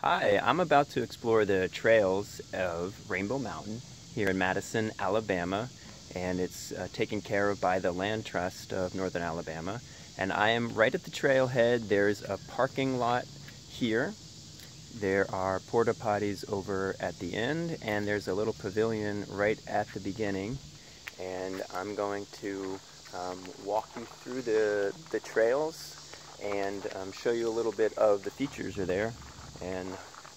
Hi, I'm about to explore the trails of Rainbow Mountain here in Madison, Alabama, and it's taken care of by the Land Trust of Northern Alabama. And I am right at the trailhead. There's a parking lot here. There are porta potties over at the end, and there's a little pavilion right at the beginning. And I'm going to walk you through the trails and show you a little bit of the features are there. And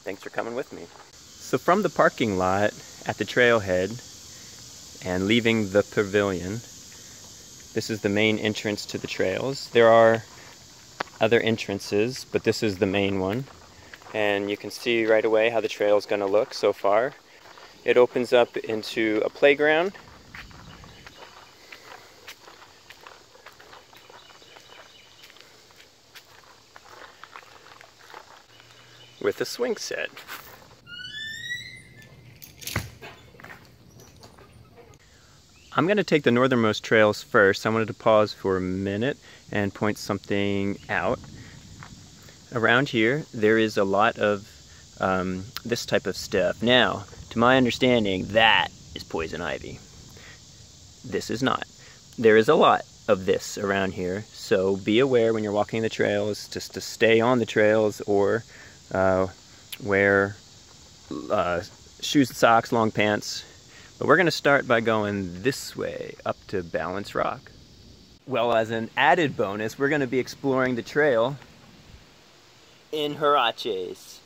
thanks for coming with me. So from the parking lot at the trailhead and leaving the pavilion, this is the main entrance to the trails. There are other entrances, but this is the main one. And you can see right away how the trail is going to look so far. It opens up into a playground. With a swing set. I'm going to take the northernmost trails first. I wanted to pause for a minute and point something out. Around here, there is a lot of this type of stuff. Now, to my understanding, that is poison ivy. This is not. There is a lot of this around here, so be aware when you're walking the trails just to stay on the trails or wear shoes and socks, long pants. But we're going to start by going this way up to Balance Rock. Well, as an added bonus, we're going to be exploring the trail in huaraches.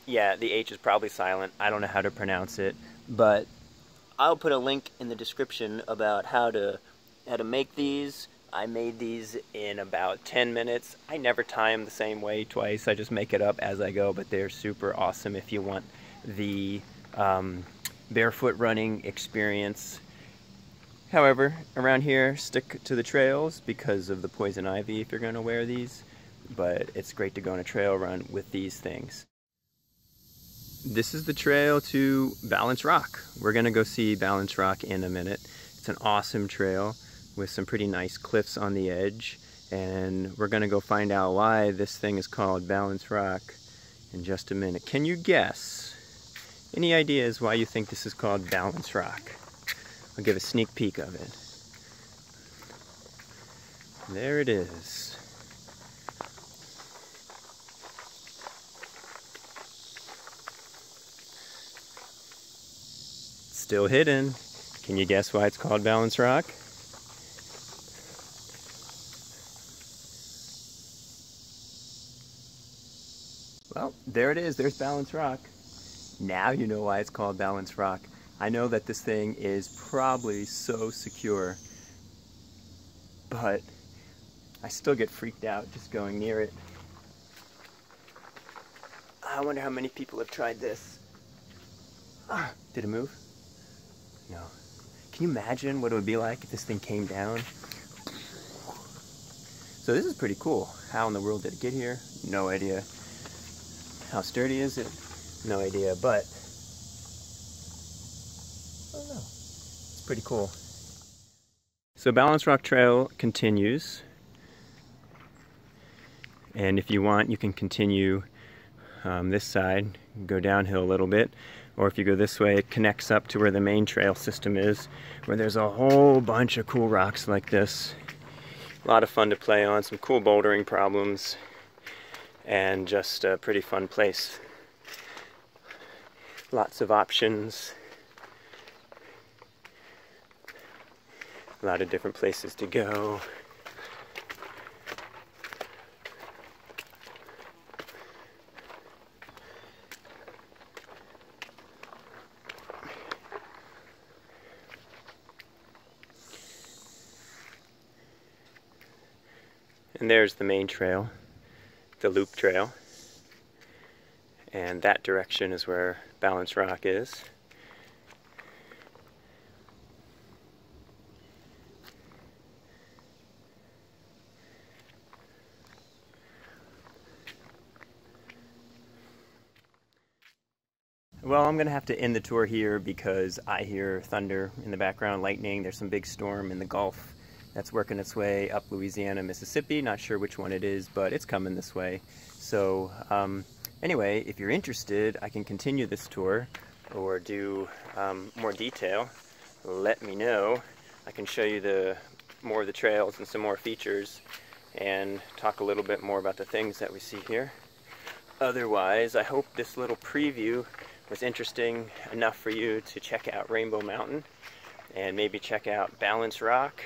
Yeah, the H is probably silent. I don't know how to pronounce it, but I'll put a link in the description about how to make these. I made these in about 10 minutes. I never tie them the same way twice. I just make it up as I go, but they're super awesome if you want the barefoot running experience. However, around here, stick to the trails because of the poison ivy if you're going to wear these, but it's great to go on a trail run with these things. This is the trail to Balance Rock. We're going to go see Balance Rock in a minute. It's an awesome trail with some pretty nice cliffs on the edge, and we're gonna go find out why this thing is called Balance Rock in just a minute. Can you guess? Any ideas why you think this is called Balance Rock? I'll give a sneak peek of it. There it is. Still hidden. Can you guess why it's called Balance Rock? Well, there it is. There's Balance Rock. Now you know why it's called Balance Rock. I know that this thing is probably so secure, but I still get freaked out just going near it. I wonder how many people have tried this. Did it move? No. Can you imagine what it would be like if this thing came down? So this is pretty cool. How in the world did it get here? No idea. How sturdy is it? No idea, but I don't know. It's pretty cool. So Balance Rock Trail continues, and if you want, you can continue this side, go downhill a little bit, or if you go this way, it connects up to where the main trail system is, where there's a whole bunch of cool rocks like this. A lot of fun to play on, some cool bouldering problems, and just a pretty fun place. Lots of options. A lot of different places to go. And there's the main trail, the loop trail, and that direction is where Balance Rock is. Well, I'm gonna have to end the tour here because I hear thunder in the background, lightning. There's some big storm in the Gulf that's working its way up Louisiana, Mississippi. Not sure which one it is, but it's coming this way. So Anyway, if you're interested, I can continue this tour or do more detail. Let me know. I can show you more of the trails and some more features and talk a little bit more about the things that we see here. Otherwise, I hope this little preview was interesting enough for you to check out Rainbow Mountain and maybe check out Balance Rock,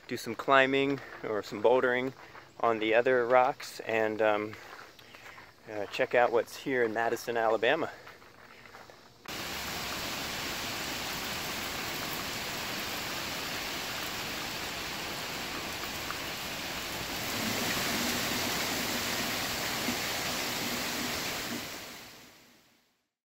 do some climbing or some bouldering on the other rocks, and check out what's here in Madison, Alabama.